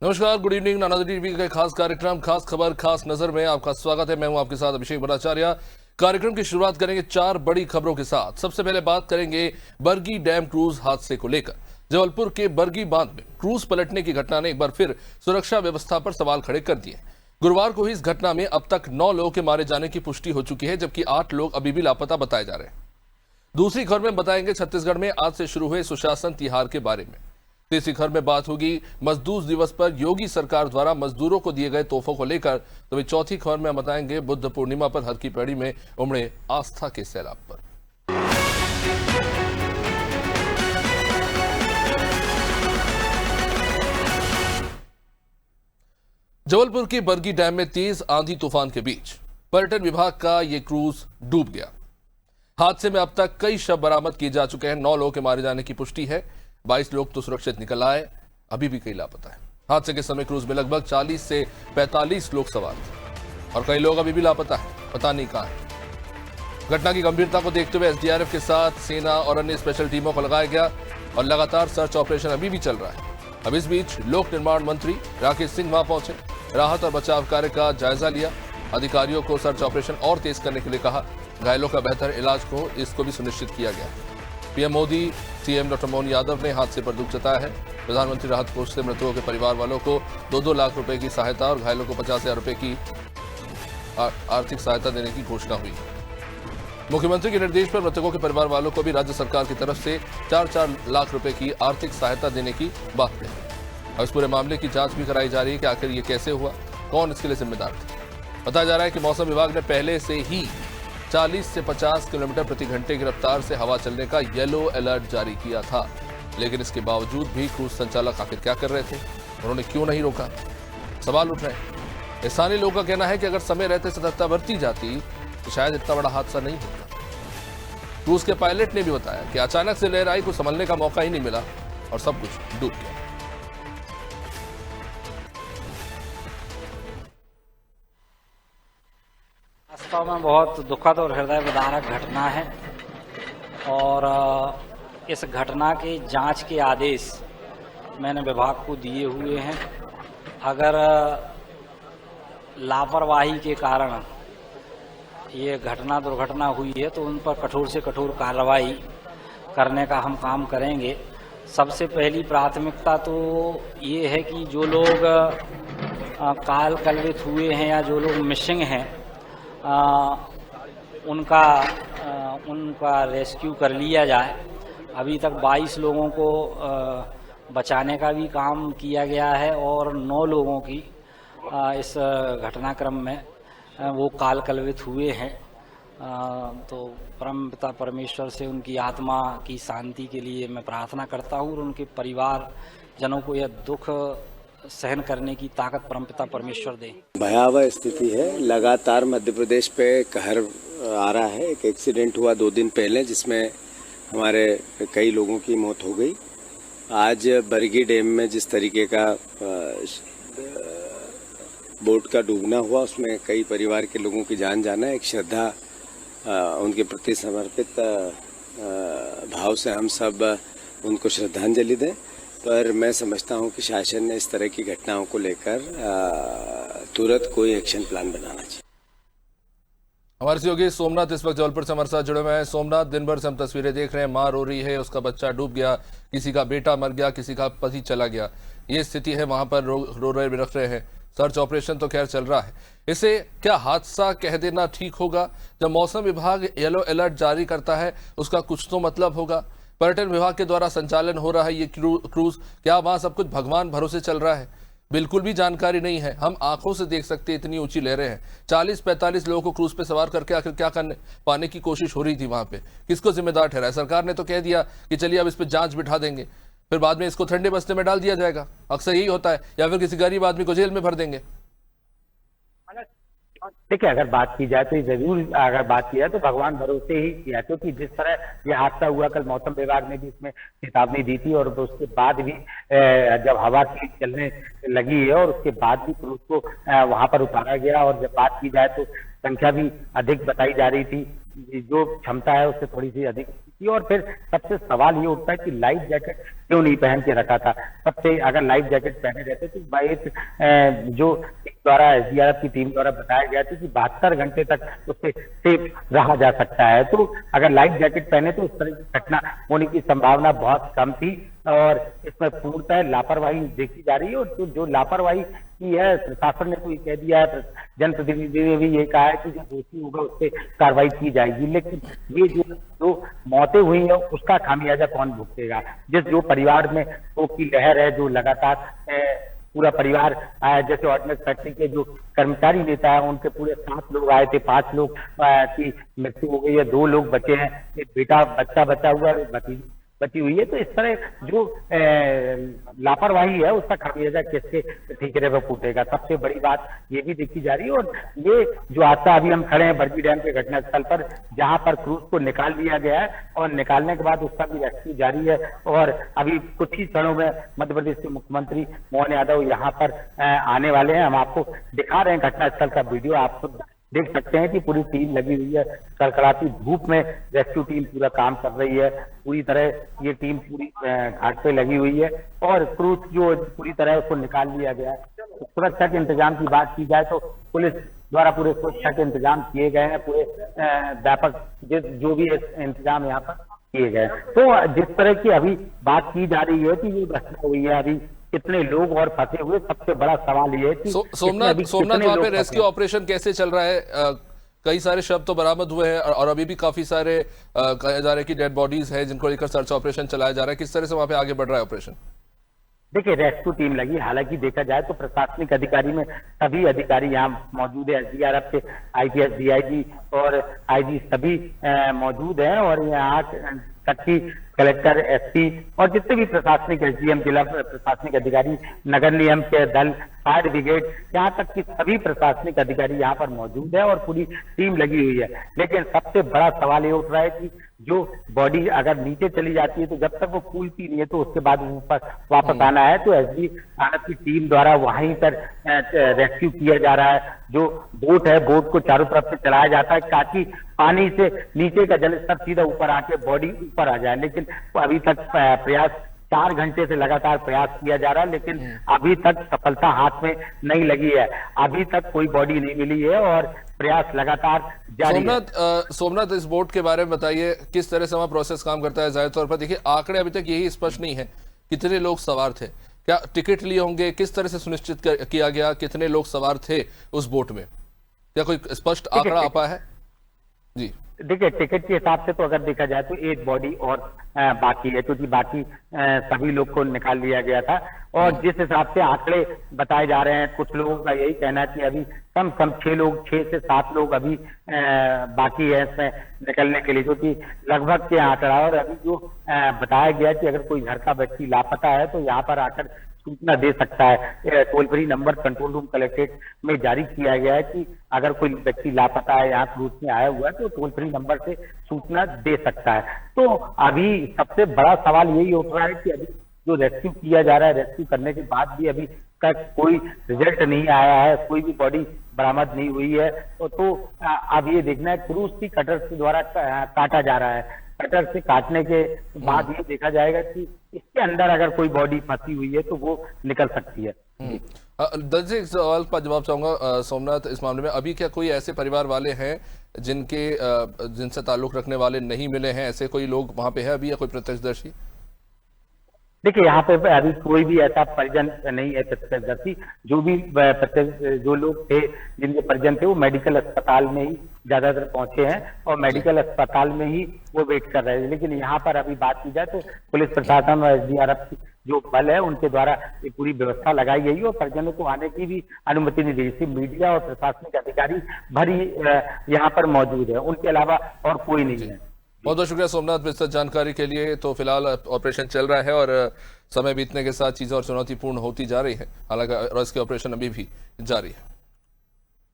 नमस्कार, good evening. नानाजी TV का खास कार्यक्रम खास खबर खास नजर में आपका स्वागत है। मैं हूं आपके साथ अभिषेक भट्टाचार्य। कार्यक्रम की शुरुआत करेंगे 4 बड़ी खबरों के साथ। सबसे पहले बात करेंगे बरगी डैम क्रूज हादसे को लेकर। जबलपुर के बरगी बांध में क्रूज पलटने की घटना ने एक बार फिर सुरक्षा व्यवस्था पर सवाल खड़े कर दिए। गुरुवार को हुई इस घटना में अब तक 9 लोगों के मारे जाने की पुष्टि हो चुकी है, जबकि 8 लोग अभी भी लापता बताए जा रहे हैं। दूसरी खबर में बताएंगे छत्तीसगढ़ में आज से शुरू हुए सुशासन तिहार के बारे में। तीसरी खबर में बात होगी मजदूर दिवस पर योगी सरकार द्वारा मजदूरों को दिए गए तोहफों को लेकर। तो वही चौथी खबर में बताएंगे बुद्ध पूर्णिमा पर हर की पैड़ी में उमड़े आस्था के सैलाब पर। जबलपुर की बरगी डैम में तेज आंधी तूफान के बीच पर्यटन विभाग का यह क्रूज डूब गया। हादसे में अब तक कई शव बरामद किए जा चुके हैं। 9 लोगों के मारे जाने की पुष्टि है। 22 लोग तो सुरक्षित निकल आए, अभी भी कई लापता है। हादसे के समय क्रूज में लगभग 40 से 45 लोग सवार थे और कई लोग अभी भी लापता है, पता नहीं कहां है। घटना की गंभीरता को देखते हुए एसडीआरएफ के साथ सेना और अन्य स्पेशल टीमों को लगाया गया और लगातार सर्च ऑपरेशन अभी भी चल रहा है। अब इस बीच लोक निर्माण मंत्री राकेश सिंह वहां पहुंचे, राहत और बचाव कार्य का जायजा लिया। अधिकारियों को सर्च ऑपरेशन और तेज करने के लिए कहा। घायलों का बेहतर इलाज को इसको भी सुनिश्चित किया गया। PM Modi, CM doctor Mohan Yadav ने हादसे पर दुख जताया है। प्रधानमंत्री राहत कोष से मृतकों के परिवार वालों को 2-2 लाख रुपए की सहायता और घायलों को 50,000 रुपए की आर्थिक सहायता देने की घोषणा हुई। मुख्यमंत्री के निर्देश पर मृतकों के परिवार वालों को भी राज्य सरकार की तरफ से 4-4 लाख रुपए की आर्थिक सहायता देने की बात कही। और इस पूरे मामले की जांच भी कराई जा रही है कि आखिर ये कैसे हुआ, कौन इसके लिए जिम्मेदार थे। बताया जा रहा है कि मौसम विभाग ने पहले से ही 40 से 50 किलोमीटर प्रति घंटे की रफ्तार से हवा चलने का येलो अलर्ट जारी किया था, लेकिन इसके बावजूद भी क्रूज संचालक आखिर क्या कर रहे थे, उन्होंने क्यों नहीं रोका, सवाल उठ रहे हैं। स्थानीय लोगों का कहना है कि अगर समय रहते सतर्कता बरती जाती तो शायद इतना बड़ा हादसा नहीं होता। क्रूज के पायलट ने भी बताया कि अचानक से लहर आई, कुछ संभलने का मौका ही नहीं मिला और सब कुछ डूब गया। वास्तव में बहुत दुखद और हृदय विदारक घटना है और इस घटना के जांच के आदेश मैंने विभाग को दिए हुए हैं। अगर लापरवाही के कारण ये दुर्घटना हुई है तो उन पर कठोर से कठोर कार्रवाई करने का हम काम करेंगे। सबसे पहली प्राथमिकता तो ये है कि जो लोग काल कलवित हुए हैं या जो लोग मिसिंग हैं उनका रेस्क्यू कर लिया जाए। अभी तक 22 लोगों को बचाने का भी काम किया गया है और 9 लोगों की इस घटनाक्रम में वो काल कलवित हुए हैं। तो परम पिता परमेश्वर से उनकी आत्मा की शांति के लिए मैं प्रार्थना करता हूँ और उनके परिवार जनों को यह दुख सहन करने की ताकत परमपिता परमेश्वर दे। भयावह स्थिति है, लगातार मध्य प्रदेश पे कहर आ रहा है। एक एक्सीडेंट हुआ 2 दिन पहले जिसमें हमारे कई लोगों की मौत हो गई। आज बरगी डैम में जिस तरीके का बोट का डूबना हुआ उसमें कई परिवार के लोगों की जान जाना, एक श्रद्धा उनके प्रति समर्पित भाव से हम सब उनको श्रद्धांजलि दें। पर मैं समझता हूं कि शासन ने इस तरह की घटनाओं को लेकर तुरंत कोई एक्शन प्लान बनाना चाहिए। हमारे सहयोगी सोमनाथ इस वक्त जबलपुर से हमारे साथ जुड़े हुए हैं। सोमनाथ, दिन भर से हम तस्वीरें देख रहे हैं, मां रो रही है, उसका बच्चा डूब गया, किसी का बेटा मर गया, किसी का पति चला गया, ये स्थिति है वहां पर। रो रहे बिलख रहे हैं। सर्च ऑपरेशन तो खैर चल रहा है। इसे क्या हादसा कह देना ठीक होगा? जब मौसम विभाग येलो अलर्ट जारी करता है उसका कुछ तो मतलब होगा। पर्यटन विभाग के द्वारा संचालन हो रहा है ये क्रूज, क्या वहां सब कुछ भगवान भरोसे चल रहा है? बिल्कुल भी जानकारी नहीं है। हम आंखों से देख सकते इतनी ऊंची लहरें हैं। 40-45 लोगों को क्रूज पे सवार करके आखिर क्या करने पाने की कोशिश हो रही थी वहां पे? किसको जिम्मेदार ठहराए? सरकार ने तो कह दिया कि चलिए अब इस पे जांच बिठा देंगे, फिर बाद में इसको ठंडे बस्ते में डाल दिया जाएगा। अक्सर यही होता है, या फिर किसी गरीब आदमी को जेल में भर देंगे। देखिए, अगर बात की जाए तो जरूर, अगर बात की जाए तो भगवान भरोसे ही किया, क्योंकि जिस तरह ये हादसा हुआ, कल मौसम विभाग ने भी इसमें चेतावनी दी थी और उसके बाद भी जब हवा की चलने लगी है और उसके बाद भी क्रूज को वहां पर उतारा गया। और जब बात की जाए तो संख्या भी अधिक बताई जा रही थी, जो क्षमता है उससे थोड़ी सी अधिक थी। और फिर सबसे सवाल ये उठता है कि लाइफ जैकेट क्यों नहीं पहन के रखा था। सबसे अगर लाइफ जैकेट पहने रहते तो बाइक जो द्वारा एसडीआरएफ की टीम द्वारा बताया गया था कि 72 घंटे तक उससे सेफ रहा जा सकता है। तो अगर लाइफ जैकेट पहने तो उस तरह की घटना होने की संभावना बहुत कम थी और इसमें पूर्णतः लापरवाही देखी जा रही है। और जो लापरवाही की है, प्रशासन ने तो ये कह दिया है, जनप्रतिनिधि ने भी ये कहा है कि जो दोषी होगा उस पर कार्रवाई की जाएगी। लेकिन ये जो मौतें हुई हैं उसका खामियाजा कौन भुगतेगा? जो परिवार में शोक की लहर है, जो लगातार पूरा परिवार जैसे ऑर्डिनेंस फैक्ट्री के जो कर्मचारी नेता है उनके पूरे 7 लोग आए थे, 5 लोग की मृत्यु हो गई है, 2 लोग बचे हैं, एक बच्चा बचा हुआ है, भतीजी बची हुई है। तो इस तरह जो लापरवाही है उसका खामियाजा किसके ठिकाने पर फूटेगा? सबसे बड़ी बात ये भी देखी जा रही है। और ये जो हादसा, अभी हम खड़े हैं बरगी डैम के घटनास्थल पर, जहां पर क्रूज को निकाल लिया गया है और निकालने के बाद उसका भी रेस्क्यू जारी है। और अभी कुछ ही क्षणों में मध्य प्रदेश के मुख्यमंत्री मोहन यादव यहाँ पर आने वाले हैं। हम आपको दिखा रहे हैं घटनास्थल का वीडियो, आप देख सकते हैं कि पूरी टीम लगी हुई है, कड़कड़ाती धूप में रेस्क्यू टीम पूरा काम कर रही है। पूरी तरह ये टीम पूरी घाट पे लगी हुई है और क्रूज जो पूरी तरह उसको निकाल लिया गया है। तो सुरक्षा के इंतजाम की बात की जाए तो पुलिस द्वारा पूरे सुरक्षा के इंतजाम किए गए हैं, पूरे व्यापक जो भी इंतजाम यहाँ पर किए गए। तो जिस तरह की अभी बात की जा रही है कि ये घटना हुई है, अभी कितने लोग और फंसे हुए, सबसे बड़ा सवाल ये है कि सोमनाथ वहाँ पे रेस्क्यू ऑपरेशन कैसे चल रहा है? कई सारे शव तो बरामद हुए हैं और अभी भी काफी सारे कहा जा रहा है कि डेड बॉडीज है जिनको लेकर सर्च ऑपरेशन चलाया जा रहा है। किस तरह से वहाँ पे आगे बढ़ रहा है ऑपरेशन? देखिए, रेस्क्यू टीम लगी, हालांकि देखा जाए तो प्रशासनिक अधिकारी में सभी अधिकारी यहाँ मौजूद है, एसडीआरएफ के आईपीएस, डीआईजी और आईजी सभी मौजूद हैं। और यहाँ कच्ची कलेक्टर, एसपी और जितने भी प्रशासनिक एसडीएम, जिला प्रशासनिक अधिकारी, नगर निगम के दल, फायर ब्रिगेड, यहाँ तक कि सभी प्रशासनिक अधिकारी यहाँ पर मौजूद है और पूरी टीम लगी हुई है। लेकिन सबसे बड़ा सवाल ये उठ रहा है कि जो बॉडी अगर नीचे चली जाती है तो जब तक वो फूलती नहीं है तो उसके बाद ऊपर वापस आना है। तो एसडीआरएफ की टीम द्वारा वहीं पर रेस्क्यू किया जा रहा है। जो बोट है, बोट को चारों तरफ से चलाया जाता है ताकि पानी से नीचे का जल स्तर सीधा ऊपर आके बॉडी ऊपर आ जाए। लेकिन अभी तक प्रयास 4 घंटे से लगातार प्रयास किया जा रहा है, लेकिन अभी तक सफलता हाथ में नहीं लगी है। अभी तक कोई बॉडी नहीं मिली है और प्रयास लगातार जारी है। सोमनाथ, इस बोट के बारे में बताइए, किस तरह से वहाँ प्रोसेस काम करता है? जाहिर तौर पर देखिए, आंकड़े अभी तक यही स्पष्ट नहीं है कितने लोग सवार थे, क्या टिकट लिए होंगे, किस तरह से सुनिश्चित किया गया कितने लोग सवार थे उस बोट में? क्या कोई स्पष्ट आंकड़ा आ पाया है? जी देखिए, टिकट के हिसाब से तो अगर देखा जाए तो एक बॉडी और बाकी है, क्योंकि बाकी सभी लोग को निकाल लिया गया था। और जिस हिसाब से आंकड़े बताए जा रहे हैं, कुछ लोगों का यही कहना है कि अभी कम से कम 6 से 7 लोग अभी बाकी है इसमें निकलने के लिए, क्योंकि लगभग के आंकड़ा। और अभी जो बताया गया कि अगर कोई घर का व्यक्ति लापता है तो यहाँ पर आकर सूचना दे सकता है। Toll free number control room collectorate में जारी किया गया है कि अगर कोई व्यक्ति लापता है, यहाँ क्रूज में आया हुआ है, तो टोल फ्री नंबर से सूचना दे सकता है। तो अभी सबसे बड़ा सवाल यही उठ रहा है कि अभी जो रेस्क्यू किया जा रहा है, रेस्क्यू करने के बाद भी अभी तक कोई रिजल्ट नहीं आया है, कोई भी बॉडी बरामद नहीं हुई है। तो अब ये देखना है, क्रूज की कटर के द्वारा काटा जा रहा है। कटर से काटने के बाद ये देखा जाएगा कि इसके अंदर अगर कोई बॉडी फंसी हुई है तो वो निकल सकती है। दर्ज एक सवाल का जवाब चाहूंगा सोमनाथ, इस मामले में अभी क्या कोई ऐसे परिवार वाले हैं जिनसे ताल्लुक रखने वाले नहीं मिले हैं? ऐसे कोई लोग वहां पे है अभी या कोई प्रत्यक्षदर्शी? देखिए, यहाँ पे अभी कोई भी ऐसा परिजन नहीं है प्रत्यक्षदर्शी। जो लोग थे जिनके परिजन थे वो मेडिकल अस्पताल में ही ज्यादातर पहुंचे हैं और मेडिकल अस्पताल में ही वो वेट कर रहे हैं। लेकिन यहाँ पर अभी बात की जाए तो पुलिस प्रशासन और एसडीआरएफ की जो बल है उनके द्वारा ये पूरी व्यवस्था लगाई गई है और परिजनों को आने की भी अनुमति नहीं दी। सिर्फ मीडिया और प्रशासनिक अधिकारी भरी यहाँ पर मौजूद है, उनके अलावा और कोई नहीं है। बहुत बहुत शुक्रिया सोमनाथ विस्तृत जानकारी के लिए। तो फिलहाल ऑपरेशन चल रहा है और समय बीतने के साथ चीजें और चुनौतीपूर्ण होती जा रही है, हालांकि रेस्क्यू ऑपरेशन अभी भी जारी है।